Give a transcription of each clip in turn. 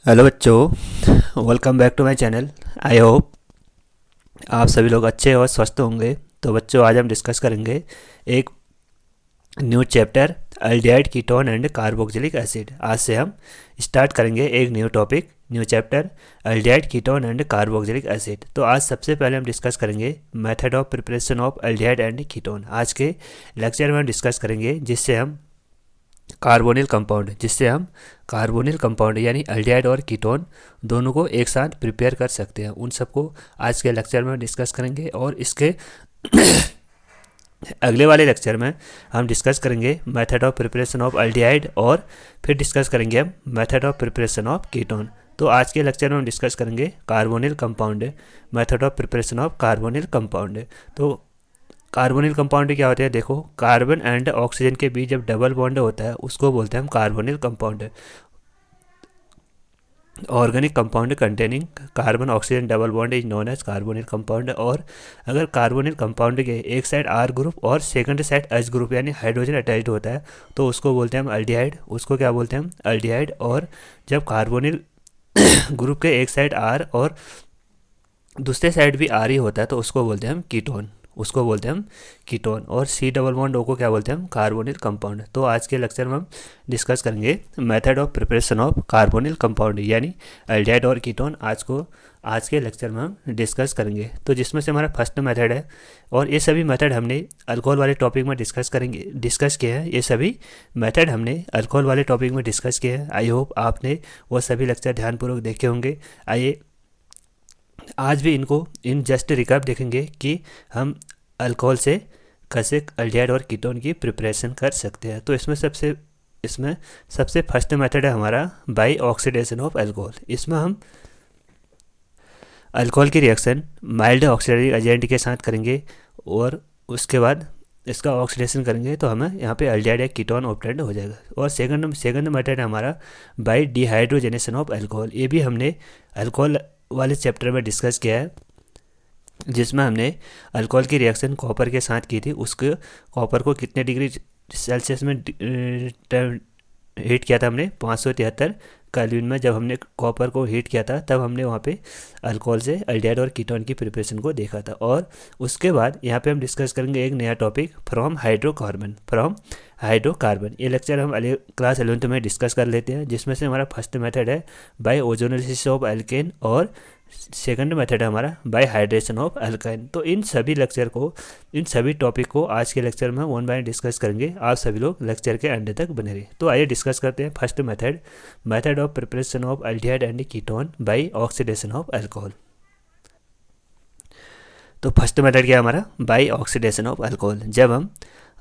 Hello बच्चों, welcome back to my channel. I hope आप सभी लोग अच्छे और स्वस्थ होंगे। तो बच्चों, आज हम डिस्कस करेंगे एक new chapter aldehyde ketone and carboxylic acid. आज से हम स्टार्ट करेंगे एक new topic, new chapter aldehyde ketone and carboxylic acid. तो आज सबसे पहले हम डिस्कस करेंगे method of preparation of aldehyde and ketone. आज के लेक्चर में हम डिस्कस करेंगे जिससे हम कार्बोनिल कंपाउंड यानी अल्डिहाइड और कीटोन दोनों को एक साथ प्रिपेयर कर सकते हैं। उन सबको आज के लेक्चर में डिस्कस करेंगे और इसके अगले वाले लेक्चर में हम डिस्कस करेंगे method of preparation of aldehyde और फिर डिस्कस करेंगे हम method of preparation of ketone. तो आज के लेक्चर में हम डिस्कस करेंगे carbonyl compound, method of preparation of carbonyl compound. तो कार्बोनिल कंपाउंड क्या होते हैं? देखो, कार्बन एंड ऑक्सीजन के बीच जब डबल बॉन्ड होता है उसको बोलते हैं हम carbonyl compound. Organic compound containing carbon oxygen double bond is known as carbonyl compound. और अगर कार्बोनिल कंपाउंड के एक साइड आर ग्रुप और सेकंड साइड एच ग्रुप यानी हाइड्रोजन अटैच्ड होता है तो उसको बोलते हैं हम अल्डिहाइड। उसको क्या बोलते हैं हम? अल्डिहाइड। और जब कार्बोनिल ग्रुप के एक साइड आर और दूसरे साइड भी आर ही होता है तो उसको बोलते हैं हम कीटोन। उसको बोलते हैं हम कीटोन। और सी डबल बॉन्ड ओ को क्या बोलते हैं हम? Carbonyl compound. तो आज के लेक्चर में हम डिस्कस करेंगे method of preparation of carbonyl compound यानी अल्डिहाइड और कीटोन। आज के लेक्चर में हम डिस्कस करेंगे। तो जिसमें से हमारा फर्स्ट मेथड है, और ये सभी मेथड हमने अल्कोहल वाले टॉपिक में डिस्कस किए हैं। ये सभी मेथड हमने अल्कोहल वाले टॉपिक में डिस्कस किए हैं। आई होप आपने वो सभी लेक्चर ध्यानपूर्वक देखे होंगे। आइए आज भी इन जस्ट रिकैप देखेंगे कि हम अल्कोहल से कैसे अल्डिहाइड और कीटोन की प्रिपरेशन कर सकते हैं। तो इसमें सबसे फर्स्ट मेथड है हमारा बाई ऑक्सीडेशन ऑफ अल्कोहल। इसमें हम अल्कोहल की रिएक्शन माइल्ड ऑक्सीडाइजिंग एजेंट के साथ करेंगे और उसके बाद इसका ऑक्सीडेशन करेंगे तो हमें यहाँ पे अल्डिहाइड या कीटोन ऑब्टेंड हो जाएगा। और सेकंड मेथड है हमारा बाई डिहाइड्रोजनेशन ऑफ अल्कोहल। ये भी हमने अल्कोहल वाले चैप्टर में डिस्कस किया है, जिसमें हमने अल्कोहल की रिएक्शन कॉपर के साथ की थी। उसके कॉपर को कितने डिग्री सेल्सियस में हीट किया था हमने? 573 केल्विन में। जब हमने कॉपर को हीट किया था तब हमने वहाँ पे अल्कोहल से अल्डिहाइड और कीटोन की प्रिपरेशन को देखा था। और उसके बाद यहाँ पे हम डिस्कस करेंगे एक नया टॉपिक फ्रॉम हाइड्रोकार्बन। ये लेक्चर हम क्लास 11th में डिस्कस कर लेते हैं, जिसमें से हमारा फर्स्ट मेथड है बाय ओजोनोलिसिस ऑफ एल्केन और सेकंड मेथड है हमारा बाय हाइड्रेशन ऑफ अल्काइन। तो इन सभी टॉपिक को आज के लेक्चर में वन बाय डिस्कस करेंगे। आप सभी लोग लेक्चर के एंड तक बने रहिए। तो आइए डिस्कस करते हैं first method of preparation of aldehyde and ketone by oxidation of alcohol. तो फर्स्ट मेथड क्या है हमारा? By oxidation of alcohol. जब हम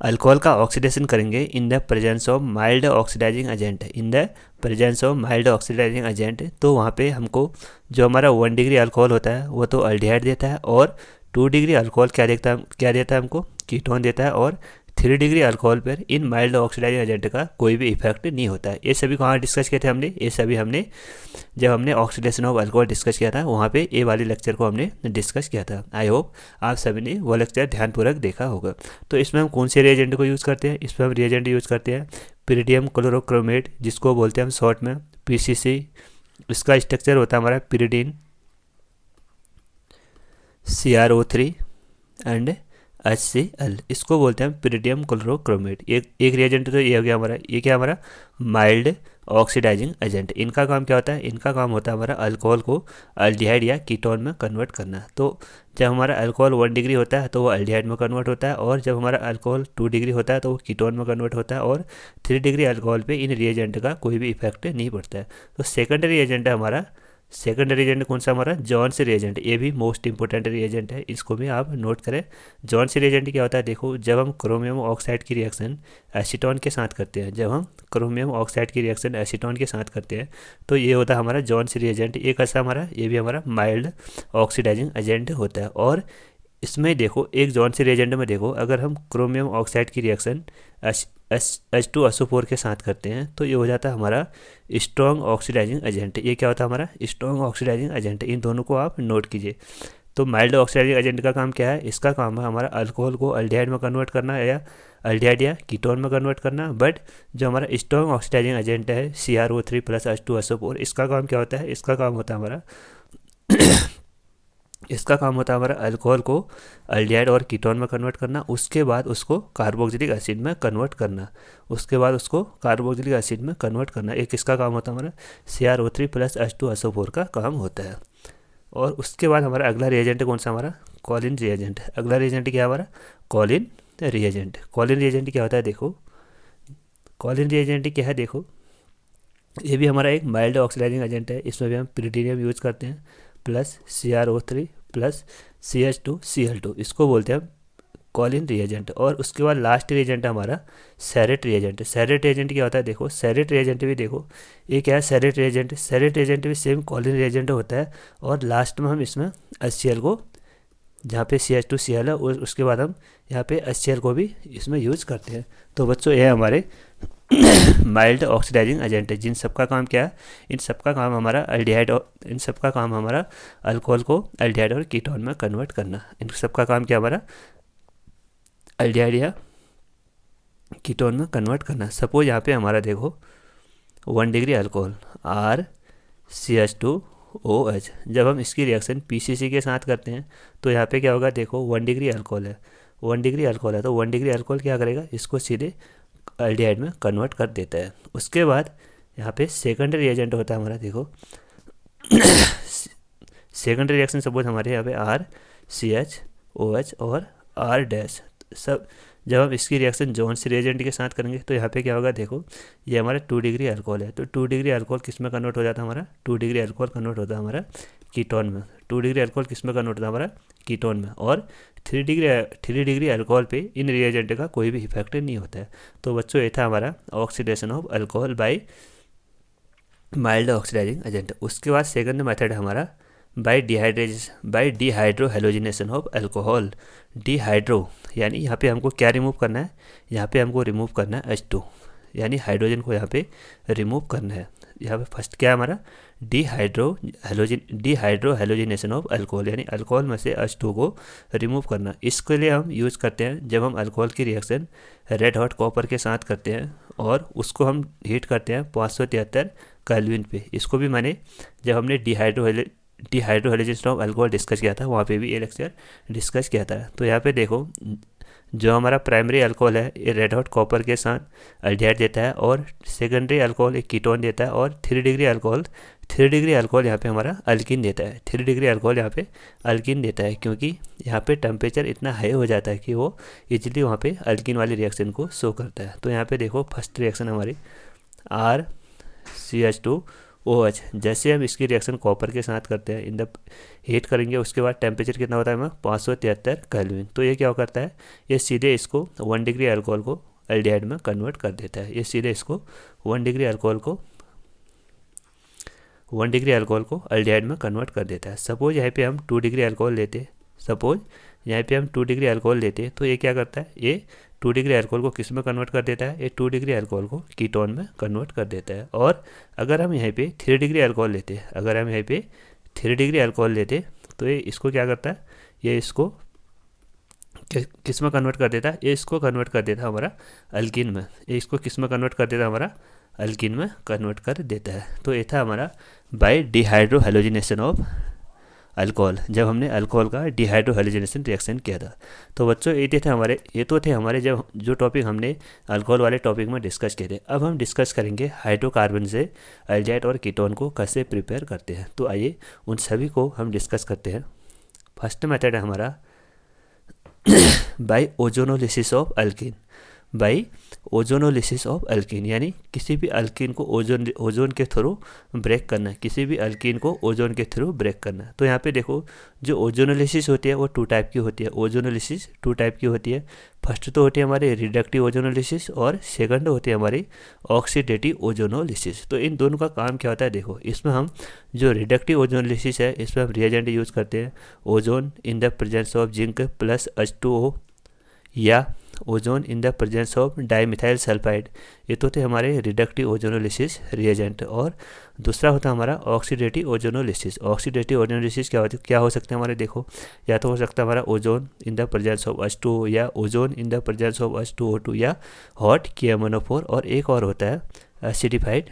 अल्कोहल का ऑक्सीडेशन करेंगे in the presence of mild oxidising agent, तो वहाँ पे हमको जो हमारा 1 डिग्री अल्कोहल होता है वो तो अल्डिहाइड देता है, और 2 डिग्री अल्कोहल क्या देता है हमको? कीटोन देता है। और 3 डिग्री अल्कोहल पर इन माइल्ड ऑक्सीडाइजिंग एजेंट का कोई भी इफेक्ट नहीं होता है। ये सभी कहाँ डिस्कस किए थे हमने? ये सभी हमने जब हमने ऑक्सीडेशन ऑफ अल्कोहल डिस्कस किया था वहाँ पे ये वाले लेक्चर को हमने डिस्कस किया था। आई होप आप सभी ने वो लेक्चर ध्यानपूर्वक देखा होगा। तो इसमें हम कौन से रिएजेंट को यूज़ करते हैं? इसमें हम रिएजेंट यूज़ करते हैं पिरिडियम क्लोरोक्रोमेट, जिसको बोलते हैं हम शॉर्ट में PCC। इसका स्ट्रक्चर होता है हमारा पिरिडीन CrO3 एंड HCl। इसको बोलते हैं पिरिडियम क्लोरोक्रोमेट। एक रिएजेंट तो ये हो गया हमारा। ये क्या हमारा? Mild oxidising agent. इनका काम क्या होता है? इनका काम होता है हमारा अल्कोहल को अल्डिहाइड या कीटोन में कन्वर्ट करना। तो जब हमारा अल्कोहल 1 डिग्री होता है तो वो अल्डिहाइड में कन्वर्ट होता है, और जब हमारा अल्कोहल 2 डिग्री होता है तो वो कीटोन में कन्वर्ट होता है, और 3 डिग्री अल्कोहल पे इन रिएजेंट का कोई भी इफेक्ट नहीं पड़ता है। तो सेकेंडरी एजेंट है हमारा। सेकेंडरी एजेंट कौन सा हमारा? Johns reagent. ये भी मोस्ट इंपॉर्टेंट रिएजेंट है, इसको भी आप नोट करें। जॉन्स रिएजेंट क्या होता है? देखो, जब हम क्रोमियम ऑक्साइड की रिएक्शन एसीटोन के साथ करते हैं तो ये होता है हमारा जॉन्स रिएजेंट। ये कैसा हमारा? ये भी हमारा माइल्ड ऑक्सीडाइजिंग एजेंट होता है। और इसमें देखो, एक जॉन्स रिएजेंट में देखो, अगर हम क्रोमियम ऑक्साइड की रिएक्शन H2SO4 के साथ करते हैं तो ये हो जाता है हमारा स्ट्रॉन्ग ऑक्सीडाइजिंग एजेंट। ये क्या होता है हमारा? Strong oxidising agent. इन दोनों को आप नोट कीजिए। तो माइल्ड ऑक्सीडाइजिंग एजेंट का काम क्या है, इसका काम है हमारा अल्कोहल को अल्डिहाइड में कन्वर्ट करना या अल्डिहाइड या कीटोन में कन्वर्ट करना। बट जो हमारा स्ट्रॉन्ग ऑक्सीडाइजिंग एजेंट है CrO3 + H2SO4, इसका काम क्या होता है, इसका काम होता है हमारा इसका काम होता है हमारा अल्कोहल को अल्डिहाइड और कीटोन में कन्वर्ट करना, उसके बाद उसको कार्बोक्सिलिक एसिड में कन्वर्ट करना, उसके बाद उसको कार्बोक्सिलिक एसिड में कन्वर्ट करना। एक किसका काम होता है हमारा CrO3 + H2SO4 का काम होता है। और उसके बाद हमारा अगला रिएजेंट कौन सा, हमारा कॉलिन रिएजेंट। अगला रिएजेंट क्या है हमारा कॉलिन रिएजेंट। कॉलिन रिएजेंट क्या होता है, देखो कॉलिन रिएजेंट क्या है, देखो ये भी हमारा एक माइल्ड ऑक्सीडाइजिंग एजेंट है। इसमें भी हम प्रीटीनियम यूज करते हैं प्लस CrO3 + CH2Cl2, इसको बोलते हैं हम कॉलिन रिएजेंट। और उसके बाद लास्ट रिएजेंट हमारा सेरेट रिएजेंट। सेरेट रिएजेंट क्या होता है, देखो सेरेट रिएजेंट भी देखो ये क्या है, सेरेट रिएजेंट। सेरेट रिएजेंट भी सेम कॉलिन रिएजेंट होता है। और लास्ट में हम इसमें HCl को, जहाँ पे CH2Cl है, और उसके बाद हम यहाँ पे HCl को भी इसमें यूज करते हैं। तो बच्चों ये हमारे माइल्ड ऑक्सीडाइजिंग एजेंट है, जिन सबका काम क्या है, इन सबका काम हमारा अल्डिहाइड और इन सबका काम हमारा अल्कोहल को अल्डिहाइड और कीटोन में कन्वर्ट करना। इन सबका काम क्या हमारा अल्डिहाइड या कीटोन में कन्वर्ट करना। सपोज यहाँ पे हमारा देखो 1 डिग्री अल्कोहल RCH2OH, जब हम इसकी रिएक्शन PCC के साथ करते हैं तो यहाँ पे क्या होगा, देखो 1 डिग्री अल्कोहल है, 1 डिग्री अल्कोहल है, तो 1 डिग्री अल्कोहल क्या करेगा, इसको सीधे अल्डिहाइड में कन्वर्ट कर देता है। उसके बाद यहाँ पे सेकेंडरी रिएजेंट होता है हमारा, देखो सेकेंडरी रिएक्शन सपोज हमारे यहाँ पे RCHOH और R- सब, जब हम इसकी रिएक्शन जोन्स रिएजेंट के साथ करेंगे तो यहाँ पे क्या होगा, देखो ये हमारा 2 डिग्री अल्कोहल है, तो 2 डिग्री अल्कोहल किस में कन्वर्ट हो जाता है हमारा, 2 डिग्री अल्कोहल कन्वर्ट होता है हमारा कीटोन में। 2 डिग्री अल्कोहल किस में कन्वर्ट होता है हमारा कीटोन में। और 3 डिग्री अल्कोहल पे इन रिएजेंट का कोई भी इफेक्ट नहीं होता है। तो बच्चों ये था हमारा oxidation of alcohol by mild oxidising agent. उसके बाद सेकंड मेथड है हमारा by dehydrohalogenation of alcohol. Dehydro यानी यहाँ पे हमको क्या रिमूव करना है, यहाँ पे हमको रिमूव करना है H2, यानी हाइड्रोजन को यहाँ पे रिमूव करना है। यहाँ पे फर्स्ट क्या है हमारा डिहाइड्रो हेलोजिनेशन ऑफ अल्कोहल, यानी अल्कोहल में से H2 को रिमूव करना। इसके लिए हम यूज़ करते हैं जब हम अल्कोहल की रिएक्शन रेड हॉट कॉपर के साथ करते हैं और उसको हम हीट करते हैं 573 केल्विन पे। इसको भी मैंने जब हमने dehydro halogenation of alcohol discuss किया था वहाँ पे भी ये लेक्चर डिस्कस किया था। तो यहाँ पे देखो जो हमारा प्राइमरी अल्कोहल है ये रेड हॉट कॉपर के साथ अल्डिहाइड देता है और सेकेंडरी अल्कोहल एक कीटोन देता है और 3 डिग्री अल्कोहल यहाँ पे हमारा अल्किन देता है। 3 डिग्री अल्कोहल यहाँ पे अल्किन देता है क्योंकि यहाँ पे टेम्परेचर इतना हाई हो जाता है कि वो इजीली वहाँ पे अल्किन वाली रिएक्शन को शो करता है। तो यहाँ पे देखो फर्स्ट रिएक्शन हमारी RCH2OH, जैसे हम इसकी रिएक्शन कॉपर के साथ करते हैं इन द हीट करेंगे उसके बाद टेम्परेचर कितना होता है हमारा 573 केल्विन। तो ये क्या करता है, ये सीधे इसको 1 डिग्री अल्कोहल को अल्डिहाइड में कन्वर्ट कर देता है। ये सीधे इसको 1 डिग्री अल्कोहल को अल्डिहाइड में कन्वर्ट कर देता है। सपोज यहाँ पे हम 2 डिग्री अल्कोहल लेते तो ये क्या करता है, ये 2 डिग्री अल्कोहल को किस में कन्वर्ट कर देता है, ये 2 डिग्री अल्कोहल को कीटोन में कन्वर्ट कर देता है। और अगर हम यहाँ पे 3 डिग्री अल्कोहल लेते तो ये इसको क्या करता है, ये इसको किस में कन्वर्ट कर देता है, ये इसको कन्वर्ट कर देता है हमारा अल्किन में। ये इसको किस में कन्वर्ट कर देता है, हमारा अल्किन में कन्वर्ट कर देता है। तो ये था हमारा by dehydrohalogenation of alcohol, जब हमने अल्कोहल का डिहाइड्रो हेलोजिनेशन रिएक्शन किया था। तो बच्चों ये थे हमारे जो टॉपिक हमने अल्कोहल वाले टॉपिक में डिस्कस किए थे। अब हम डिस्कस करेंगे हाइड्रोकार्बन से अल्डिहाइड और कीटोन को कैसे प्रिपेयर करते हैं। तो आइए उन सभी को हम डिस्कस करते हैं। फर्स्ट मेथड है हमारा बाय ओजोनोलिसिस ऑफ अल्किन, यानी किसी भी अल्किन को ओजोन के थ्रू ब्रेक करना, तो यहाँ पे देखो जो ओजोनोलिसिस होती है वो 2 टाइप की होती है। फर्स्ट तो होती है हमारी रिडक्टिव ओजोनोलिसिस और सेकंड होती है हमारी ऑक्सीडेटिव ओजोनोलिसिस। तो इन दोनों का काम क्या होता है, देखो इसमें हम जो रिडक्टिव ओजोनोलिसिस है इसमें हम रिएजेंट यूज़ करते हैं ozone in the presence of zinc plus H2O या ozone in the presence of dimethyl sulphide. ये तो थे हमारे रिडक्टिव ओजोनोलिसिस रिएजेंट। और दूसरा होता है हमारा ऑक्सीडेटिव ओजोनोलिसिस। ऑक्सीडेटिव ओजोनोलिसिस क्या हो सकते हैं हमारे, देखो, या तो हो सकता है हमारा ozone in the presence of H2O या ozone in the presence of H2O2 या हॉट KMnO4, और एक और होता है एसिडिफाइड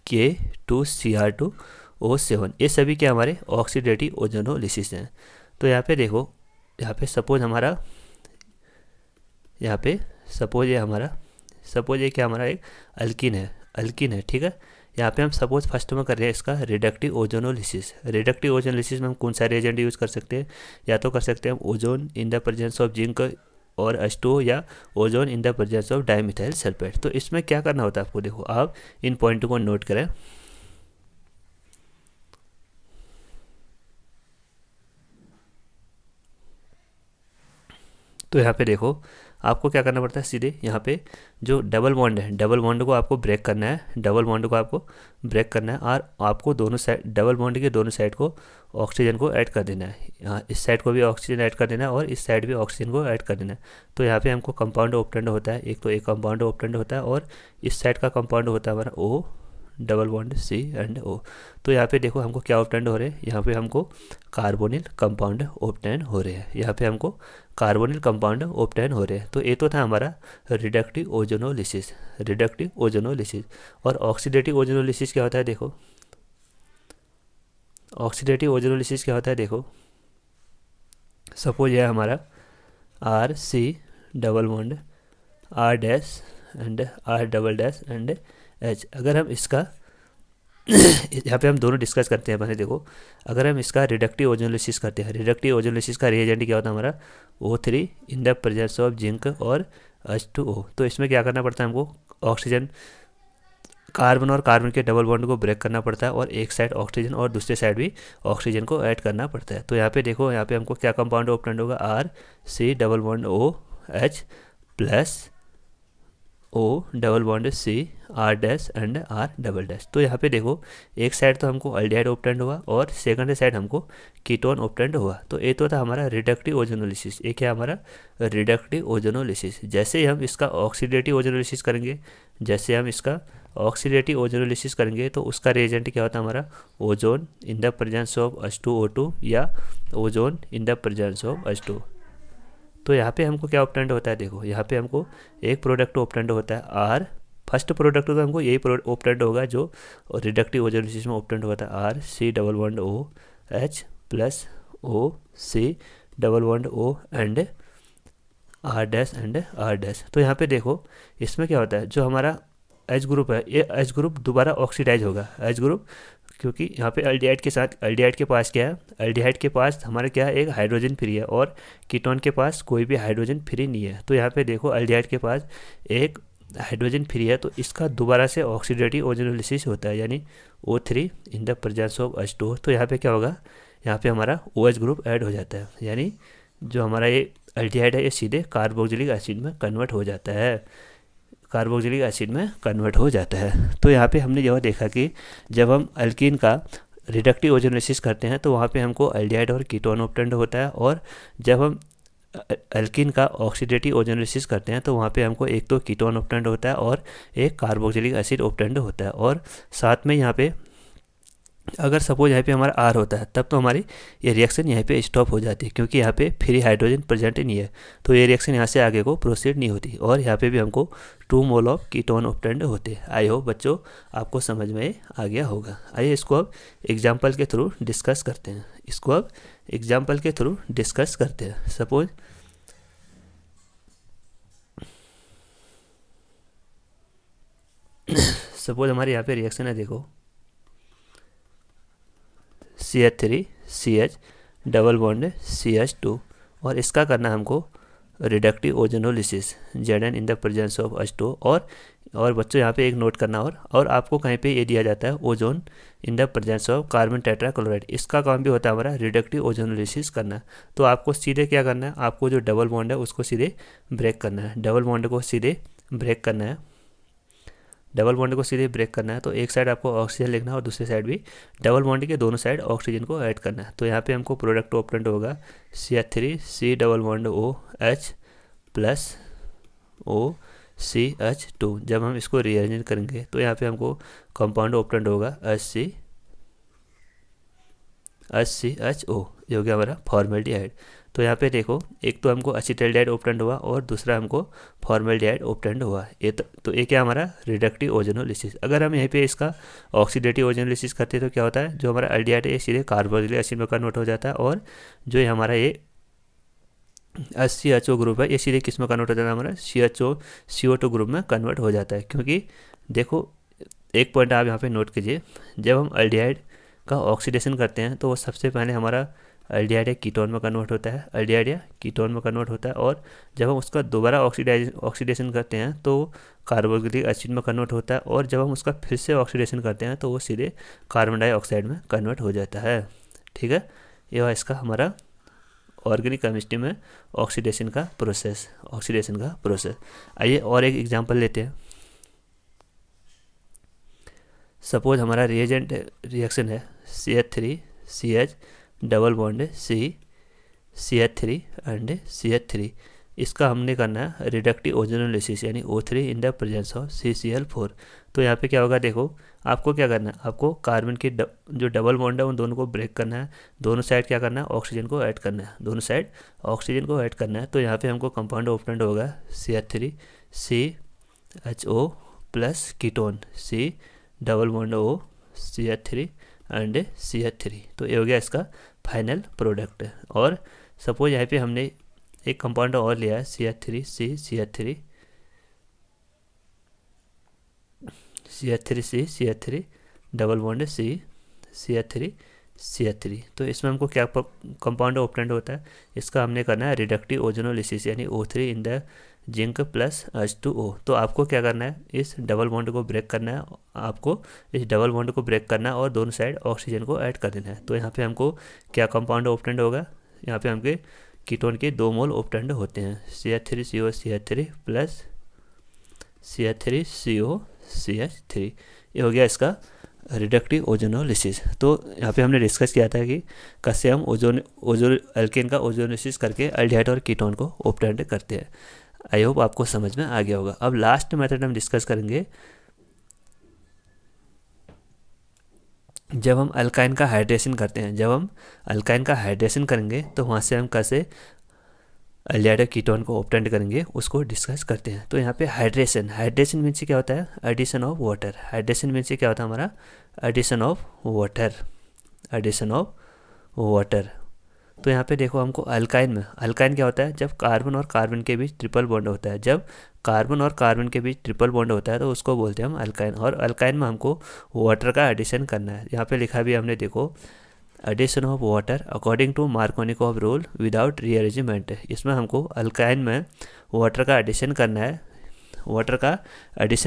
K2Cr2O7। ये सभी क्या हमारे ऑक्सीडेटिव ओजोनोलिसिस हैं। तो यहाँ पे देखो, यहाँ पे सपोज ये क्या हमारा एक अल्किन है, ठीक है। यहाँ पे हम सपोज फर्स्ट में कर रहे हैं इसका रिडक्टिव ओजोनोलिसिस। रिडक्टिव ओजोनोलिसिस में हम कौन सा रिएजेंट यूज़ कर सकते हैं, या तो कर सकते हैं हम ozone in the presence of zinc और H2O या ozone in the presence of dimethyl sulphide. तो इसमें क्या करना होता है आपको, देखो आप इन पॉइंट को नोट करें। तो यहाँ पे देखो आपको क्या करना पड़ता है, सीधे यहाँ पे जो डबल बॉन्ड है, डबल बॉन्ड को आपको ब्रेक करना है, और आपको दोनों साइड, डबल बॉन्ड के दोनों साइड को ऑक्सीजन को ऐड कर देना है। यहाँ इस साइड को भी ऑक्सीजन ऐड कर देना है और इस साइड भी ऑक्सीजन को ऐड कर देना है। तो यहाँ पे हमको कंपाउंड ऑप्टेंड होता है, एक कंपाउंड ऑप्टेंड होता है, और इस साइड का कंपाउंड होता है हमारा O डबल बॉन्ड C&O। तो यहाँ पे देखो हमको क्या ऑप्टेंड हो रहे हैं, यहाँ पे हमको कार्बोनिल कंपाउंड ऑप्टेंड हो रहे हैं, तो ये तो था हमारा रिडक्टिव ओजोनोलिसिस। और ऑक्सीडेटिव ओजोनोलिसिस क्या होता है, देखो सपोज यह हमारा RC double bond R dash and R double dash and H। अगर हम इसका यहाँ पे हम दोनों डिस्कस करते हैं पहले। देखो अगर हम इसका रिडक्टिव ओजोनोलिसिस करते हैं, रिडक्टिव ओजोनोलिसिस का रिएजेंट क्या होता है हमारा O3 in the presence of zinc और H2O। तो इसमें क्या करना पड़ता है हमको, ऑक्सीजन, कार्बन और कार्बन के डबल बॉन्ड को ब्रेक करना पड़ता है, और एक साइड ऑक्सीजन और दूसरे साइड भी ऑक्सीजन को ऐड करना पड़ता है। तो यहाँ पे देखो, यहाँ पे हमको क्या कंपाउंड ऑप्टेंड होगा, RC double bond OH plus O double bond C R dash and R double dash. तो यहाँ पे देखो एक साइड तो हमको अल्डिहाइड ऑप्टेंड हुआ और सेकंड साइड हमको कीटोन ऑप्टेंड हुआ। तो ये तो था हमारा रिडक्टिव ओजोनोलिसिस। एक है हमारा रिडक्टिव ओजोनोलिसिस। जैसे ही हम इसका ऑक्सीडेटिव ओजोनोलिसिस करेंगे, तो उसका रिएजेंट क्या होता है हमारा ozone in the presence of H2O2 या ozone in the presence of H2। तो यहाँ पे हमको क्या ऑप्टेंड होता है, देखो यहाँ पे हमको एक प्रोडक्ट ऑप्टेंड होता है R। फर्स्ट प्रोडक्ट तो हमको यही ऑप्टेंड होगा जो रिडक्टिव ओजोनोलिसिस में ऑप्टेंड होता है, RC double bond OH plus OC double bond O and R dash and R dash. तो यहाँ पे देखो इसमें क्या होता है, जो हमारा H ग्रुप है, ये H ग्रुप दोबारा ऑक्सीडाइज होगा, H ग्रुप, क्योंकि यहाँ पे अल्डिहाइड के पास क्या है, अल्डिहाइड के पास हमारा क्या है, एक हाइड्रोजन फ्री है, और कीटोन के पास कोई भी हाइड्रोजन फ्री नहीं है। तो यहाँ पे देखो अल्डिहाइड के पास एक हाइड्रोजन फ्री है, तो इसका दोबारा से ऑक्सीडेटिव ओजोनोलिसिस होता है, यानी O3 in the presence of H2O। तो यहाँ पे क्या होगा, यहाँ पे हमारा OH ग्रुप ऐड हो जाता है, यानी जो हमारा ये अल्डिहाइड है ये सीधे कार्बोक्सिलिक एसिड में कन्वर्ट हो जाता है। तो यहाँ पे हमने यह देखा कि जब हम अल्कीन का रिडक्टिव ओजोनोलिसिस करते हैं तो वहाँ पे हमको अल्डिहाइड और कीटोन ऑप्टेंड होता है, और जब हम अल्कीन का ऑक्सीडेटिव ओजोनोलिसिस करते हैं तो वहाँ पे हमको एक तो कीटोन ऑप्टेंड होता है और एक कार्बोक्सिलिक एसिड ऑप्टेंड होता है। और साथ में यहाँ पे अगर सपोज यहाँ पे हमारा R होता है, तब तो हमारी ये रिएक्शन यहाँ पे स्टॉप हो जाती है, क्योंकि यहाँ पे फ्री हाइड्रोजन प्रेजेंट नहीं है, तो ये रिएक्शन यहाँ से आगे को प्रोसीड नहीं होती, और यहाँ पे भी हमको 2 मोल ऑफ कीटोन ऑप्टेंड होते हैं। आई होप बच्चों आपको समझ में आ गया होगा। आइए इसको अब एग्जाम्पल के थ्रू डिस्कस करते हैं। सपोज हमारे यहाँ पे रिएक्शन है, देखो CH3CH डबल बॉन्ड CH2, और इसका करना हमको reductive ozonolysis Zn in the presence of H2O। और बच्चों यहाँ पे एक नोट करना, और आपको कहीं पे ये दिया जाता है ozone in the presence of carbon tetrachloride. इसका काम भी होता है हमारा रिडक्टिव ओजोनोलिसिस करना। तो आपको सीधे क्या करना है, आपको जो डबल बॉन्ड है उसको सीधे ब्रेक करना है, डबल बॉन्ड को सीधे ब्रेक करना है तो एक साइड आपको ऑक्सीजन लिखना है और दूसरी साइड भी डबल बॉन्ड के दोनों साइड ऑक्सीजन को ऐड करना है। तो यहाँ पे हमको प्रोडक्ट ऑपरेंट होगा CH3 C double bond OH plus OCH2। जब हम इसको रीअरेंज करेंगे तो यहाँ पे हमको कंपाउंड ऑपरेंट होगा HCHO, ये हो गया हमारा फॉर्मेल्डिहाइड। तो यहाँ पे देखो एक तो हमको एसिटाल्डिहाइड ऑपरेंट हुआ और दूसरा हमको फॉर्मेल्डिहाइड ऑपरेंट हुआ। ये तो ये क्या हमारा रिडक्टिव ओजोनोलिसिस। अगर हम यहीं पे इसका ऑक्सीडेटिव ओजोनोलिसिस करते हैं तो क्या होता है, जो हमारा एल्डिहाइड है ये सीधे कार्बोक्सिलिक एसिड में कन्वर्ट हो जाता है और जो ये हमारा ये HCHO ग्रुप है ये सीधे किस में कन्वर्ट हो जाता है, हमारा CO2 ग्रुप में कन्वर्ट हो जाता है। क्योंकि देखो एक पॉइंट आप यहाँ पे नोट कीजिए, जब हम एल्डिहाइड का ऑक्सीडेशन करते हैं तो वो सबसे पहले हमारा एल्डिहाइड या कीटोन में कन्वर्ट होता है, एल्डिहाइड या कीटोन में कन्वर्ट होता है। और जब हम उसका दोबारा ऑक्सीडेशन करते हैं तो कार्बोक्सिलिक एसिड में कन्वर्ट होता है और जब हम उसका फिर से ऑक्सीडेशन करते हैं तो वो सीधे कार्बन डाइऑक्साइड में कन्वर्ट हो जाता है। ठीक है, ये हुआ इसका हमारा ऑर्गेनिक केमिस्ट्री में ऑक्सीडेशन का प्रोसेस। आइए और एक एग्जांपल लेते हैं। सपोज हमारा रिएजेंट रिएक्शन है CH3 CH double bond CH3 and CH3। इसका हमने करना है रिडक्टिव ओजोनोलिसिस यानी O3 in the presence of CCl4। तो यहाँ पे क्या होगा, देखो आपको क्या करना है, आपको कार्बन की जो डबल बॉन्ड है उन दोनों को ब्रेक करना है, दोनों साइड क्या करना है, ऑक्सीजन को ऐड करना है, दोनों साइड ऑक्सीजन को ऐड करना है। तो यहाँ पे हमको कंपाउंड ऑपरेंट होगा CH3 CHO plus ketone C double bond O CH3 and CH3। तो ये हो गया इसका फाइनल प्रोडक्ट। और सपोज यहाँ पे हमने एक कंपाउंड और लिया है CH3 CH3 double bond CH3 तो इसमें हमको क्या कंपाउंड ऑपरेंट होता है, इसका हमने करना है रिडक्टिव ओजोनोलिसिस यानी O3 in the zinc plus H2O। तो आपको क्या करना है, इस डबल बॉन्ड को ब्रेक करना है, और दोनों साइड ऑक्सीजन को ऐड कर देना है। तो यहाँ पे हमको क्या कंपाउंड ऑपरेंट होगा, यहाँ पे हमके कीटोन के 2 मोल ऑपरेंट होते हैं CH3CO CH3 plus CH3CO CH3। ये हो गया इसका रिडक्टिव ओजोनोलिसिस। तो यहाँ पे हमने डिस्कस किया था कि कैसे हम एल्केन का ओजोनोलिसिस करके एल्डिहाइड और कीटोन को ऑपरेंट करते हैं। आई होप आपको समझ में आ गया होगा। अब लास्ट मेथड हम डिस्कस करेंगे, जब हम अल्काइन का हाइड्रेशन करते हैं। जब हम अल्काइन का हाइड्रेशन करेंगे तो वहाँ से हम कैसे एल्डिहाइड और कीटोन को ऑपरेंट करेंगे उसको डिस्कस करते हैं। तो यहाँ पे हाइड्रेशन मीन्स से क्या होता है, addition of water. Hydration means से क्या होता है हमारा, एडिशन ऑफ वाटर। तो यहाँ पे देखो हमको अल्काइन क्या होता है, जब कार्बन और कार्बन के बीच ट्रिपल बॉन्ड होता है। जब कार्बन और कार्बन के बीच ट्रिपल बॉन्ड होता है तो उसको बोलते हैं हम अल्काइन। और अल्काइन में हमको वाटर का एडिशन करना है। यहाँ पे लिखा भी हमने, देखो addition of water according to Markovnikov rule without rearrangement. इसमें हमको अल्काइन में वाटर का एडिशन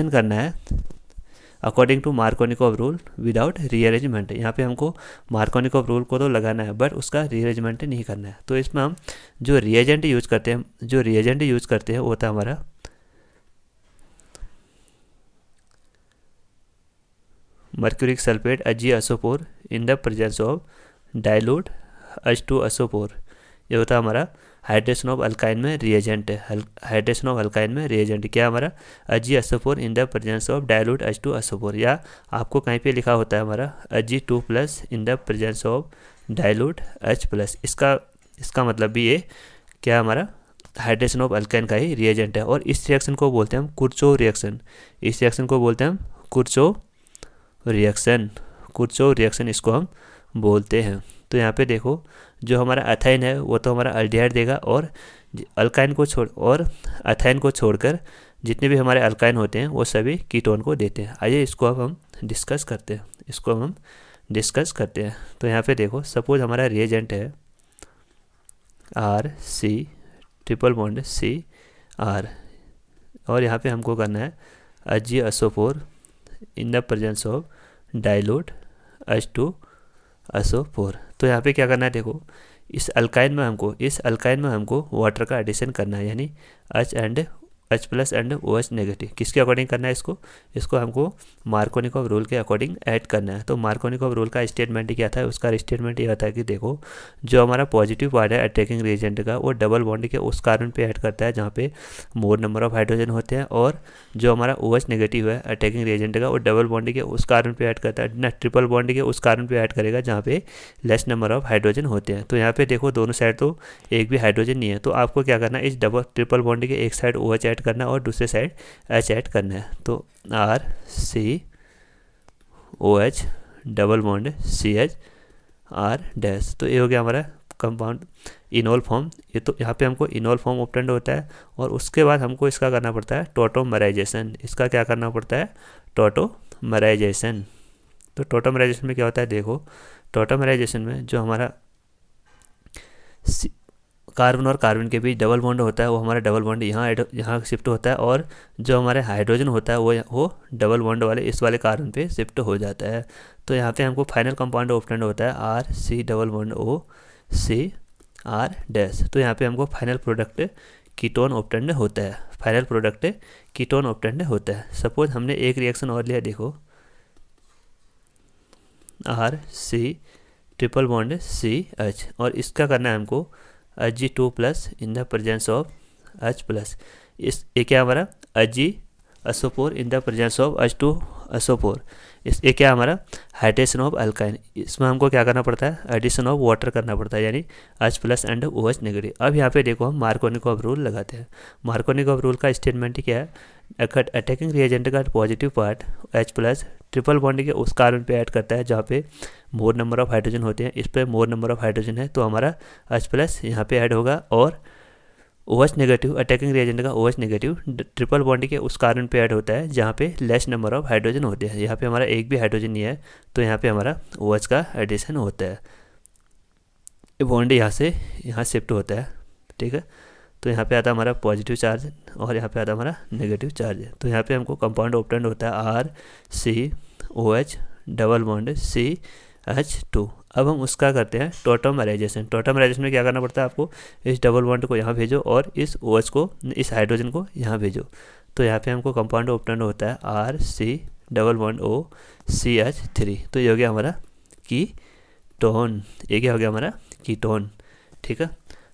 करना है according to Markovnikov rule without rearrangement. यहाँ पे हमको मार्कोनिकॉफ रूल को तो लगाना है बट उसका रीअरेंजमेंट नहीं करना है। तो इसमें हम जो रिएजेंट यूज करते हैं वो होता है हमारा mercuric sulphate HgSO4 in the presence of dilute H2SO4। ये होता है हमारा हाइड्रेशन ऑफ अल्काइन में रिएजेंट क्या हमारा HgSO4 in the presence of dilute H2SO4। या आपको कहीं पे लिखा होता है हमारा Hg2+ in the presence of dilute H+। इसका मतलब भी ये क्या हमारा हाइड्रेशन ऑफ अल्काइन का ही रिएजेंट है। और इस रिएक्शन को बोलते हैं हम कुर्चोव रिएक्शन। इसको हम बोलते हैं। तो यहाँ पे देखो जो हमारा एथाइन है वो तो हमारा एल्डिहाइड देगा और अल्काइन को छोड़कर जितने भी हमारे अल्काइन होते हैं वो सभी कीटोन को देते हैं। आइए इसको अब हम डिस्कस करते हैं। तो यहाँ पे देखो सपोज हमारा रिएजेंट है RC ट्रिपल बॉन्ड CR और यहाँ पे हमको करना है HgSO4 in the presence of dilute H2SO4। तो यहाँ पे क्या करना है, देखो इस अल्काइन में हमको वाटर का एडिशन करना है यानी H and H plus and OH negative. किसके अकॉर्डिंग करना है इसको हमको मार्कोनिकॉव रूल के अकॉर्डिंग ऐड करना है। तो मार्कोनिकॉव रूल का स्टेटमेंट क्या था, उसका स्टेटमेंट ये था कि देखो जो हमारा पॉजिटिव पार्ट है अटैकिंग रिएजेंट का वो डबल बॉन्ड के उस कार्बन पे ऐड करता है जहाँ पे मोर नंबर ऑफ हाइड्रोजन होते हैं, और जो हमारा OH नेगेटिव है अटैकिंग रिएजेंट का वो डबल बॉन्ड के उस कार्बन पे ऐड करता है ना, ट्रिपल बॉन्ड के उस कार्बन पे ऐड करेगा जहाँ पे लेस नंबर ऑफ हाइड्रोजन होते हैं। तो यहाँ पे देखो दोनों साइड तो एक भी हाइड्रोजन नहीं है, तो आपको क्या करना है, इस डबल ट्रिपल बॉन्ड के एक साइड OH ऐड करना है और दूसरे साइड H ऐड करना है। तो RCOH double bond CH R dash. तो ये हो गया हमारा कंपाउंड इनोल फॉर्म। ये तो यहाँ पे हमको इनोल फॉर्म ऑब्टेंड होता है, और उसके बाद हमको इसका करना पड़ता है टोटोमराइजेशन। इसका क्या करना पड़ता है, टोटोमराइजेशन। तो टोटोमराइजेशन में क्या होता है, देखो टोटोमराइजेशन में जो हमारा कार्बन और कार्बन के बीच डबल बॉन्ड होता है वो हमारा डबल बॉन्ड यहाँ शिफ्ट होता है, और जो हमारे हाइड्रोजन होता है वो डबल बॉन्ड वाले इस वाले कार्बन पे शिफ्ट हो जाता है। तो यहाँ पे हमको फाइनल कंपाउंड ऑब्टेंड होता है RC double bond OC R dash. तो यहाँ पे हमको फाइनल प्रोडक्ट कीटोन ऑब्टेंड होता है, फाइनल प्रोडक्ट कीटोन ऑब्टेंड होता है। सपोज हमने एक रिएक्शन और लिया, देखो RC ट्रिपल बॉन्ड CH, और इसका करना है हमको Hg2 plus in the presence of H plus. इस ये क्या हमारा HgSO4 in the presence of H2SO4। इस ये क्या हमारा हाइड्रेशन ऑफ अल्काइन। इसमें हमको क्या करना पड़ता है, एडिशन ऑफ वाटर करना पड़ता है, यानी H plus and OH negative. अब यहाँ पे देखो हम मार्कोनिकॉव रूल लगाते हैं। मार्कोनिकॉव रूल का स्टेटमेंट क्या है, अटैकिंग रिएजेंट का positive part H plus triple bond के उस कार्बन पे ऐड करता है जहाँ पे मोर नंबर ऑफ हाइड्रोजन होते हैं। इस पे मोर नंबर ऑफ हाइड्रोजन है तो हमारा H प्लस यहाँ पे ऐड होगा, और OH नेगेटिव अटैकिंग रिएजेंट का OH नेगेटिव ट्रिपल बॉन्ड के उस कार्बन पे ऐड होता है जहाँ पे लेस नंबर ऑफ हाइड्रोजन होते हैं। यहाँ पे हमारा एक भी हाइड्रोजन नहीं है, तो यहाँ पे हमारा OH का एडिशन होता है, बॉन्ड यहाँ से यहाँ शिफ्ट होता है, ठीक है। तो यहाँ पे आता हमारा पॉजिटिव चार्ज और यहाँ पे आता हमारा नेगेटिव चार्ज। तो यहाँ पे हमको कंपाउंड ऑब्टेंड होता है RCOH डबल बॉन्ड CH2। अब हम उसका करते हैं टोटोमराइजेशन। टोटोमराइजेशन में क्या करना पड़ता है आपको, इस डबल बॉन्ड को यहाँ भेजो और इस OH को, इस हाइड्रोजन को यहाँ भेजो। तो यहाँ पे हमको कंपाउंड ऑब्टेंड होता है RC डबल बॉन्ड OCH3। तो ये हो गया हमारा कीटोन, ये क्या हो गया हमारा कीटोन, ठीक है।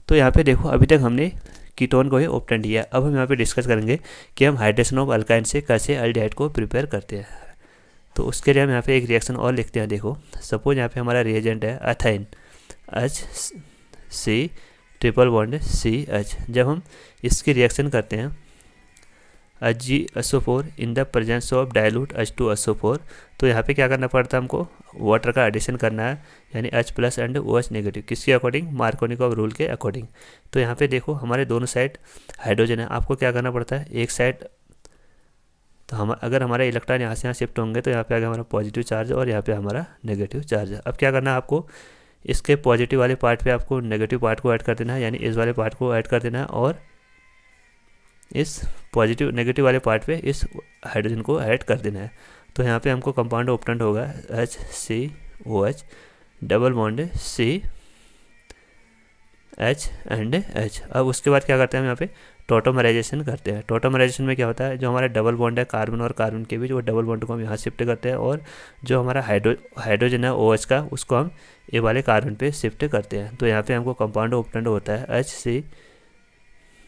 तो यहाँ पे देखो अभी तक हमने कीटोन को ही ऑब्टेंड किया। अब हम यहाँ पे डिस्कस करेंगे कि हम हाइड्रेशन ऑफ अल्काइन से कैसे एल्डिहाइड को प्रिपेयर करते हैं। तो उसके लिए हम यहाँ पे एक रिएक्शन और लिखते हैं। देखो सपोज यहाँ पे हमारा रिएजेंट है ethyne HC triple bond CH। जब हम इसकी रिएक्शन करते हैं HgSO4 in the presence of dilute H2SO4, तो यहाँ पे क्या करना पड़ता है हमको, वाटर का एडिशन करना है, यानी H plus and OH negative. किसके अकॉर्डिंग, मार्कोनिकॉव रूल के अकॉर्डिंग। तो यहाँ पे देखो हमारे दोनों साइड हाइड्रोजन है, आपको क्या करना पड़ता है, एक साइड तो हम अगर हमारे इलेक्ट्रॉन यहाँ से यहाँ शिफ्ट होंगे तो यहाँ पे आ गया हमारा पॉजिटिव चार्ज और यहाँ पे हमारा नेगेटिव चार्ज है। अब क्या करना है आपको, इसके पॉजिटिव वाले पार्ट पे आपको नेगेटिव पार्ट को ऐड कर देना है, यानी इस वाले पार्ट को ऐड कर देना है, और इस पॉजिटिव नेगेटिव वाले पार्ट पे इस हाइड्रोजन को ऐड कर देना है। तो यहाँ पे हमको कंपाउंड ऑब्टेंड होगा HCOH double bond CH and H। अब उसके बाद क्या करते हैं हम यहाँ पे टोटोमराइजेशन करते हैं। टोटोमराइजेशन में क्या होता है, जो हमारा डबल बॉन्ड है कार्बन और कार्बन के बीच, वो डबल बॉन्ड को हम यहाँ शिफ्ट करते हैं, और जो हमारा हाइड्रोजन है OH का, उसको हम ए वाले कार्बन पे शिफ्ट करते हैं। तो यहाँ पे हमको कंपाउंड ऑब्टेंड होता है HC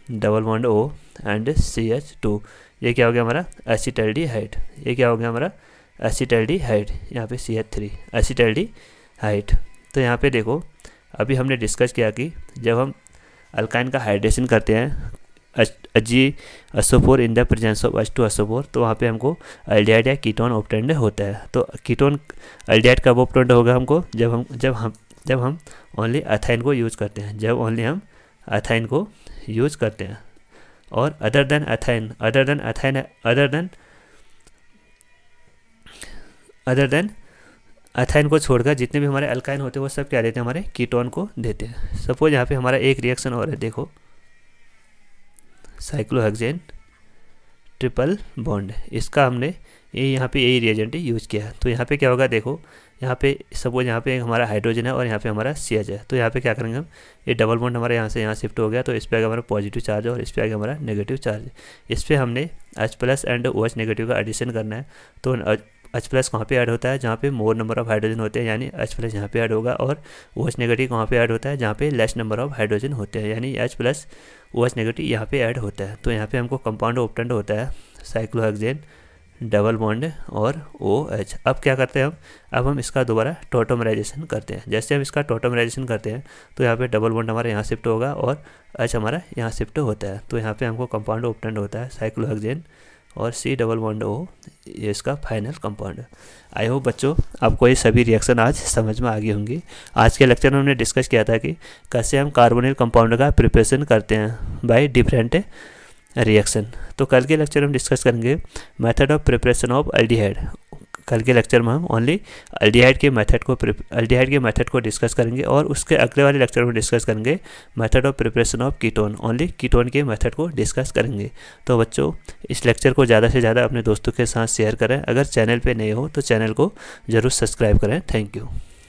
double bond O and CH2। ये क्या हो गया हमारा एसिटल्डिहाइड। ये क्या हो गया हमारा एसिटल्डिहाइड, यहाँ पे CH3 एसिटल्डिहाइड। तो यहाँ पे देखो अभी हमने डिस्कस किया कि जब हम अल्काइन का हाइड्रेशन करते हैं HgSO4 in the presence of H2SO4, तो वहाँ पे हमको एल्डिहाइड या कीटोन ऑब्टेंड होता है। तो कीटोन एल्डिहाइड कब ऑब्टेंड होगा हमको, जब हम ओनली एथाइन को यूज़ करते हैं, जब ओनली हम एथाइन को यूज़ करते हैं। और अदर देन एथाइन को छोड़कर जितने भी हमारे अल्काइन होते हैं वो सब क्या देते हैं, हमारे कीटोन को देते हैं। सपोज यहाँ पे हमारा एक रिएक्शन और है, देखो साइक्लोहेक्सेन ट्रिपल बॉन्ड, इसका हमने ये यहाँ पे यही रिएजेंट यूज़ किया। तो यहाँ पे क्या होगा, देखो यहाँ पे सपोज यहाँ पे हमारा हाइड्रोजन है और यहाँ पे हमारा CH है। तो यहाँ पे क्या करेंगे हम, ये डबल बॉन्ड हमारे यहाँ से यहाँ शिफ्ट हो गया, तो इस पर आगे हमारा पॉजिटिव चार्ज और इस पर आगे हमारा नेगेटिव चार्ज। इस पर हमने H+ एंड OH नेगेटिव का एडिशन करना है। तो H+ कहाँ पे ऐड होता है, जहाँ पे मोर नंबर ऑफ हाइड्रोजन होते हैं, यानी H+ यहाँ पे ऐड होगा। और OH नेगेटिव कहाँ पे ऐड होता है, जहाँ पे लेस नंबर ऑफ हाइड्रोजन होते हैं, यानी H+ OH नेगेटिव यहाँ पे ऐड होता है। तो यहाँ पे हमको कंपाउंड ऑब्टेंड होता है साइक्लोहेक्सेन डबल बॉन्ड और OH। अब क्या करते हैं अब हम इसका दोबारा टॉटोमराइजेशन करते हैं। जैसे हम इसका टॉटोमराइजेशन करते हैं तो यहाँ पे डबल बॉन्ड हमारा यहाँ शिफ्ट होगा और H हमारा यहाँ शिफ्ट होता है। तो यहाँ पे हमको कंपाउंड ऑब्टेंड होता है साइक्लोहेक्सेन और C डबल बॉन्ड O, ये इसका फाइनल कंपाउंड है। आई होप बच्चों आपको ये सभी रिएक्शन आज समझ में आ गई होंगी। आज के लेक्चर में हमने डिस्कस किया था कि कैसे हम कार्बोनिल कंपाउंड का प्रिपरेशन करते हैं बाय डिफरेंट रिएक्शन। तो कल के लेक्चर में डिस्कस करेंगे method of preparation of aldehyde. कल के लेक्चर में हम ओनली एल्डिहाइड के मेथड को डिस्कस करेंगे, और उसके अगले वाले लेक्चर में डिस्कस करेंगे method of preparation of ketone. Only ketone के मेथड को डिस्कस करेंगे। तो बच्चों इस लेक्चर को ज़्यादा से ज़्यादा अपने दोस्तों के साथ शेयर करें। अगर चैनल पे नए हो तो चैनल को ज़रूर सब्सक्राइब करें। Thank you.